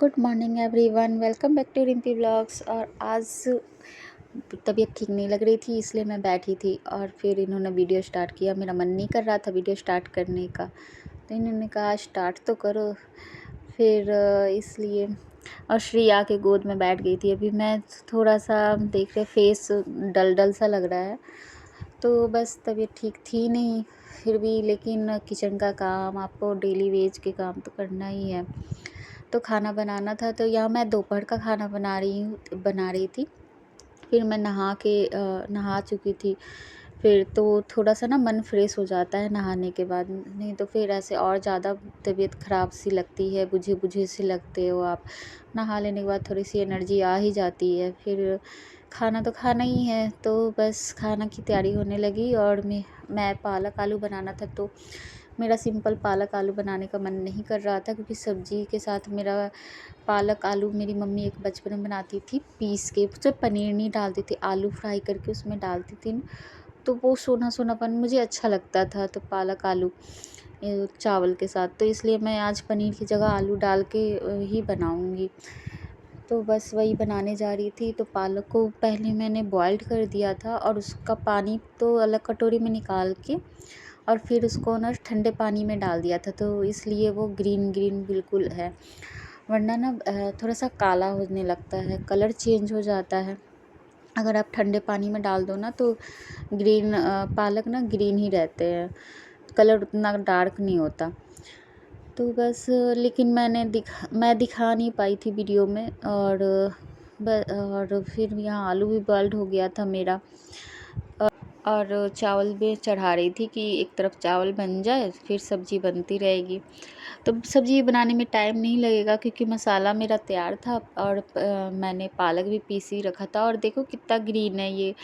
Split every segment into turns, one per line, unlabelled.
Good morning everyone, welcome back to Rimpi blogs. और आज तबीयत ठीक नहीं लग रही थी, इसलिए मैं बैठी थी और फिर इन्होंने वीडियो स्टार्ट किया। मेरा मन नहीं कर रहा था वीडियो स्टार्ट करने का, तो इन्होंने कहा स्टार्ट तो करो। फिर इसलिए और श्री आके गोद में बैठ गई थी। अभी मैं थोड़ा सा देख रहे फेस डल डल सा लग रहा है, तो बस तबीयत ठीक थी नहीं फिर भी, लेकिन किचन का काम आपको डेली वेज के काम तो करना ही है। तो खाना बनाना था, तो यहाँ मैं दोपहर का खाना बना रही थी। फिर मैं नहा चुकी थी। फिर तो थोड़ा सा ना मन फ्रेश हो जाता है नहाने के बाद, नहीं तो फिर ऐसे और ज़्यादा तबीयत ख़राब सी लगती है, बुझे बुझे से लगते हो आप। नहा लेने के बाद थोड़ी सी एनर्जी आ ही जाती है। फिर खाना तो खाना ही है, तो बस खाना की तैयारी होने लगी। और मैं पालक आलू बनाना था, तो मेरा सिंपल पालक आलू बनाने का मन नहीं कर रहा था, क्योंकि सब्ज़ी के साथ मेरा पालक आलू मेरी मम्मी एक बचपन में बनाती थी, पीस के उसमें पनीर नहीं डालती थी, आलू फ्राई करके उसमें डालती थी, तो वो सोना सोनापन मुझे अच्छा लगता था। तो पालक आलू चावल के साथ, तो इसलिए मैं आज पनीर की जगह आलू डाल के ही बनाऊँगी। तो बस वही बनाने जा रही थी। तो पालक को पहले मैंने बॉइल्ड कर दिया था, और उसका पानी तो अलग कटोरी में निकाल के और फिर उसको ना ठंडे पानी में डाल दिया था, तो इसलिए वो ग्रीन ग्रीन बिल्कुल है। वरना ना थोड़ा सा काला होने लगता है, कलर चेंज हो जाता है। अगर आप ठंडे पानी में डाल दो ना, तो पालक ना ग्रीन ही रहते हैं, कलर उतना डार्क नहीं होता। तो बस लेकिन मैं दिखा नहीं पाई थी वीडियो में। और फिर यहाँ आलू भी बॉइल्ड हो गया था मेरा, और चावल भी चढ़ा रही थी कि एक तरफ चावल बन जाए, फिर सब्ज़ी बनती रहेगी। तो सब्ज़ी बनाने में टाइम नहीं लगेगा, क्योंकि मसाला मेरा तैयार था, और मैंने पालक भी पीस ही रखा था। और देखो कितना ग्रीन है ये।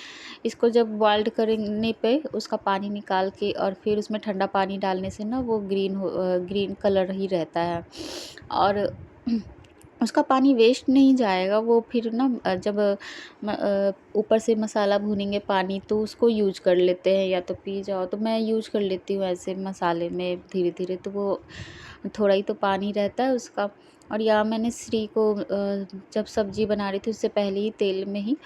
इसको जब बॉइल्ड करने पे उसका पानी निकाल के और फिर उसमें ठंडा पानी डालने से ना वो ग्रीन कलर ही रहता है। और उसका पानी वेस्ट नहीं जाएगा, वो फिर ना जब ऊपर से मसाला भूनेंगे पानी, तो उसको यूज कर लेते हैं, या तो पी जाओ। तो मैं यूज कर लेती हूँ ऐसे मसाले में धीरे धीरे, तो वो थोड़ा ही तो पानी रहता है उसका। और यहाँ मैंने श्री को जब सब्जी बना रही थी उससे पहले ही तेल में ही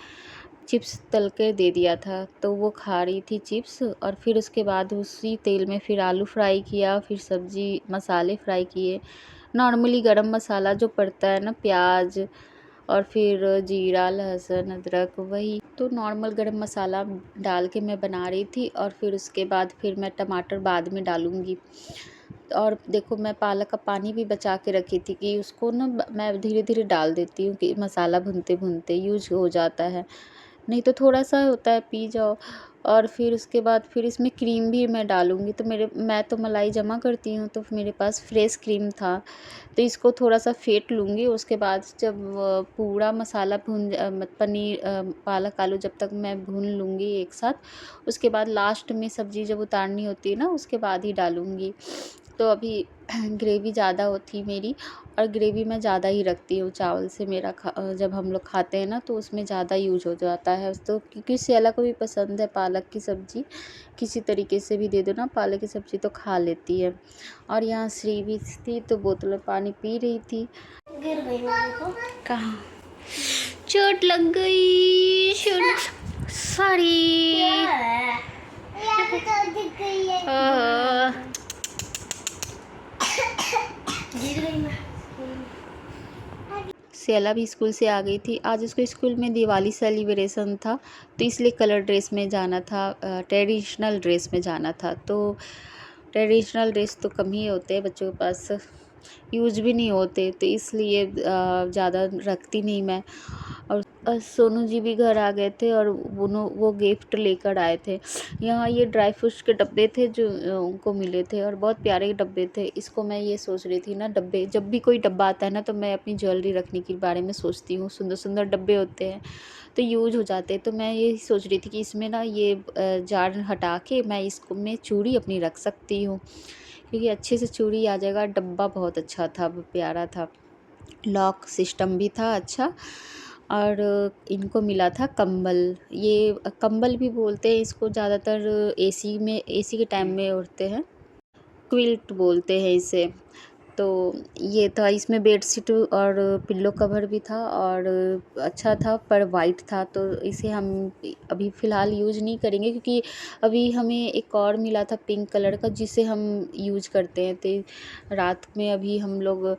चिप्स तल के दे दिया था, तो वो खा रही थी चिप्स। और फिर उसके बाद उसी तेल में फिर आलू फ्राई किया, फिर सब्जी मसाले फ्राई किए। नॉर्मली गरम मसाला जो पड़ता है ना, प्याज और फिर जीरा लहसुन अदरक, वही तो नॉर्मल गरम मसाला डाल के मैं बना रही थी। और फिर उसके बाद फिर मैं टमाटर बाद में डालूँगी। और देखो मैं पालक का पानी भी बचा के रखी थी, कि उसको ना मैं धीरे धीरे डाल देती हूँ, कि मसाला भूनते भूनते यूज हो जाता है, नहीं तो थोड़ा सा होता है पी जाओ। और फिर उसके बाद फिर इसमें क्रीम भी मैं डालूँगी। तो मैं तो मलाई जमा करती हूँ, तो मेरे पास फ्रेश क्रीम था, तो इसको थोड़ा सा फेंट लूँगी। उसके बाद जब पूरा मसाला पालक आलू जब तक मैं भून लूँगी एक साथ, उसके बाद लास्ट में सब्ज़ी जब उतारनी होती है ना, उसके बाद ही डालूँगी। तो अभी ग्रेवी ज़्यादा होती मेरी, और ग्रेवी मैं ज़्यादा ही रखती हूँ चावल से। जब हम लोग खाते हैं ना, तो उसमें ज़्यादा यूज हो जाता है। तो क्योंकि सियाला को भी पसंद है पालक की सब्ज़ी, किसी तरीके से भी दे दो ना पालक की सब्ज़ी तो खा लेती है। और यहाँ श्री भी थी, तो बोतल में पानी पी रही थी। गिर गई मैं, देखो कहाँ चोट लग गई। सॉरी। सियाला भी स्कूल से आ गई थी। आज उसको स्कूल में दिवाली सेलिब्रेशन था, तो इसलिए कलर ड्रेस में जाना था, ट्रेडिशनल ड्रेस में जाना था। तो ट्रेडिशनल ड्रेस तो कम ही होते हैं बच्चों के पास, यूज भी नहीं होते, तो इसलिए ज़्यादा रखती नहीं मैं। और सोनू जी भी घर आ गए थे, और वो गिफ्ट लेकर आए थे। यहाँ ये ड्राई फ्रूट्स के डब्बे थे जो उनको मिले थे, और बहुत प्यारे डब्बे थे। इसको मैं ये सोच रही थी ना, डब्बे जब भी कोई डब्बा आता है ना, तो मैं अपनी ज्वेलरी रखने के बारे में सोचती हूँ। सुंदर सुंदर डब्बे होते हैं तो यूज हो जाते हैं। तो मैं ये सोच रही थी कि इसमें ना ये जार हटा के मैं इसको में चूड़ी अपनी रख सकती हूँ, क्योंकि अच्छे से चूड़ी आ जाएगा। डब्बा बहुत अच्छा था, प्यारा था, लॉक सिस्टम भी था अच्छा। और इनको मिला था कंबल। ये कंबल भी बोलते हैं इसको, ज़्यादातर एसी के टाइम में ओढ़ते हैं, क्विल्ट बोलते हैं इसे। तो ये था, इसमें बेडशीट और पिल्लो कवर भी था और अच्छा था पर वाइट था, तो इसे हम अभी फ़िलहाल यूज़ नहीं करेंगे क्योंकि अभी हमें एक और मिला था पिंक कलर का जिसे हम यूज़ करते हैं। तो रात में अभी हम लोग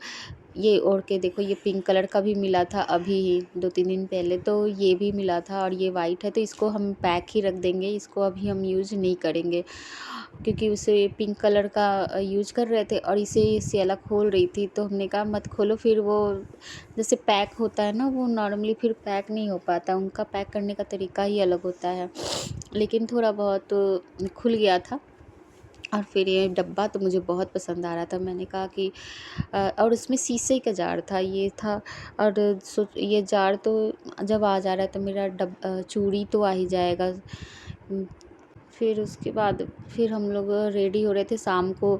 ये ओढ़ के देखो, ये पिंक कलर का भी मिला था अभी ही 2-3 दिन पहले, तो ये भी मिला था और ये वाइट है, तो इसको हम पैक ही रख देंगे, इसको अभी हम यूज़ नहीं करेंगे क्योंकि उसे पिंक कलर का यूज़ कर रहे थे और इसे सियाला खोल रही थी, तो हमने कहा मत खोलो, फिर वो जैसे पैक होता है ना, वो नॉर्मली फिर पैक नहीं हो पाता, उनका पैक करने का तरीका ही अलग होता है। लेकिन थोड़ा बहुत खुल गया था। और फिर ये डब्बा तो मुझे बहुत पसंद आ रहा था, मैंने कहा कि और उसमें शीशे का जार था, ये था। और ये जार तो जब आ जा रहा है तो मेरा चूड़ी तो आ ही जाएगा। फिर उसके बाद फिर हम लोग रेडी हो रहे थे शाम को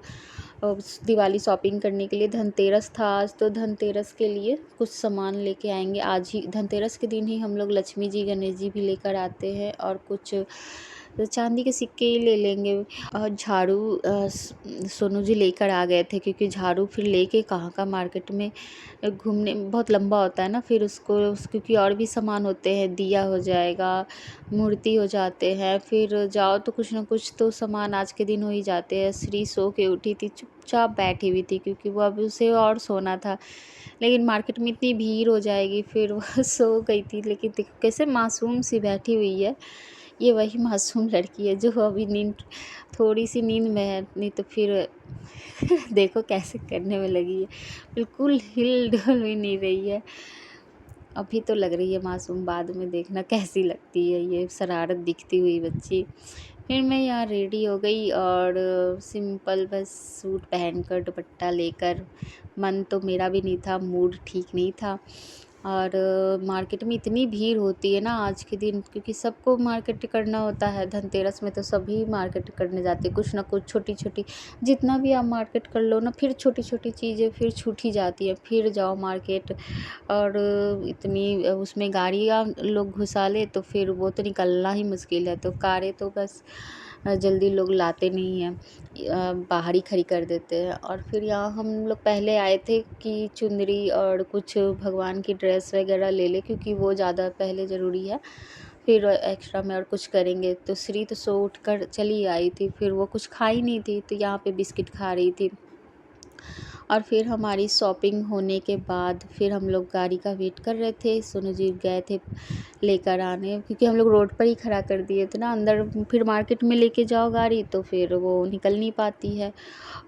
दिवाली शॉपिंग करने के लिए। धनतेरस था आज, तो धनतेरस के लिए कुछ सामान लेके आएंगे। आज ही धनतेरस के दिन ही हम लोग लक्ष्मी जी गणेश जी भी लेकर आते हैं और कुछ चांदी के सिक्के ही ले लेंगे। और झाड़ू सोनू जी लेकर आ गए थे क्योंकि झाड़ू फिर लेके कहाँ का मार्केट में घूमने बहुत लंबा होता है ना, फिर उसको क्योंकि और भी सामान होते हैं, दिया हो जाएगा, मूर्ति हो जाते हैं, फिर जाओ तो कुछ ना कुछ तो सामान आज के दिन हो ही जाते हैं। श्री सो के उठी थी, चुपचाप बैठी हुई थी क्योंकि वो अब उसे और सोना था, लेकिन मार्केट में इतनी भीड़ हो जाएगी, फिर वो सो गई थी। लेकिन देखो कैसे मासूम सी बैठी हुई है, ये वही मासूम लड़की है जो अभी नींद, थोड़ी सी नींद में है, नहीं तो फिर देखो कैसे करने में लगी है, बिल्कुल हिल डुल भी नहीं रही है। अभी तो लग रही है मासूम, बाद में देखना कैसी लगती है ये शरारत दिखती हुई बच्ची। फिर मैं यहाँ रेडी हो गई और सिंपल बस सूट पहनकर दुपट्टा लेकर, मन तो मेरा भी नहीं था, मूड ठीक नहीं था। और मार्केट में इतनी भीड़ होती है ना आज के दिन, क्योंकि सबको मार्केट करना होता है। धनतेरस में तो सभी मार्केट करने जाते हैं, कुछ ना कुछ छोटी छोटी, जितना भी आप मार्केट कर लो ना, फिर छोटी छोटी चीज़ें फिर छूट ही जाती है, फिर जाओ मार्केट। और इतनी उसमें गाड़ियाँ लोग घुसा ले तो फिर वो तो निकलना ही मुश्किल है, तो कारें तो बस जल्दी लोग लाते नहीं हैं, बाहर ही खड़ी कर देते हैं। और फिर यहाँ हम लोग पहले आए थे कि चुनरी और कुछ भगवान की ड्रेस वगैरह ले ले, क्योंकि वो ज़्यादा पहले ज़रूरी है, फिर एक्स्ट्रा में और कुछ करेंगे। तो श्री तो सो उठ कर चली आई थी, फिर वो कुछ खाई नहीं थी, तो यहाँ पे बिस्किट खा रही थी। और फिर हमारी शॉपिंग होने के बाद फिर हम लोग गाड़ी का वेट कर रहे थे, सोनू जी गए थे लेकर आने, क्योंकि हम लोग रोड पर ही खड़ा कर दिए थे ना, अंदर फिर मार्केट में लेके जाओ गाड़ी तो फिर वो निकल नहीं पाती है।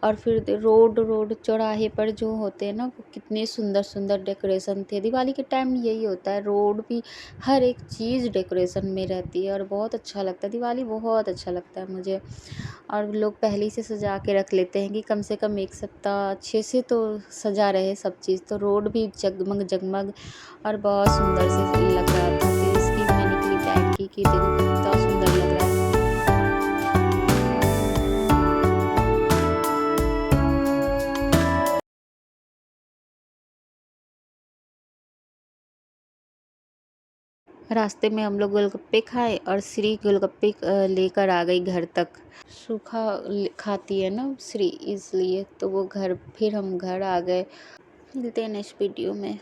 और फिर रोड रोड चौराहे पर जो होते हैं ना, वो कितने सुंदर सुंदर डेकोरेशन थे। दिवाली के टाइम यही होता है, रोड भी हर एक चीज़ डेकोरेशन में रहती है और बहुत अच्छा लगता है, दिवाली बहुत अच्छा लगता है मुझे। और लोग पहले ही से सजा के रख लेते हैं कि कम से कम एक सप्ताह अच्छे से तो सजा रहे सब चीज़, तो रोड भी जगमग जगमग और बहुत सुंदर से लग रहा था। फिर इसकी मैंने क्लिप ऐड की कि देखो कितना सुंदर लग रहा है। रास्ते में हम लोग गोलगप्पे खाए और श्री गोलगप्पे लेकर आ गई घर तक। सूखा खाती है ना श्री, इसलिए तो वो घर, फिर हम घर आ गए। मिलते हैं नेक्स्ट वीडियो में।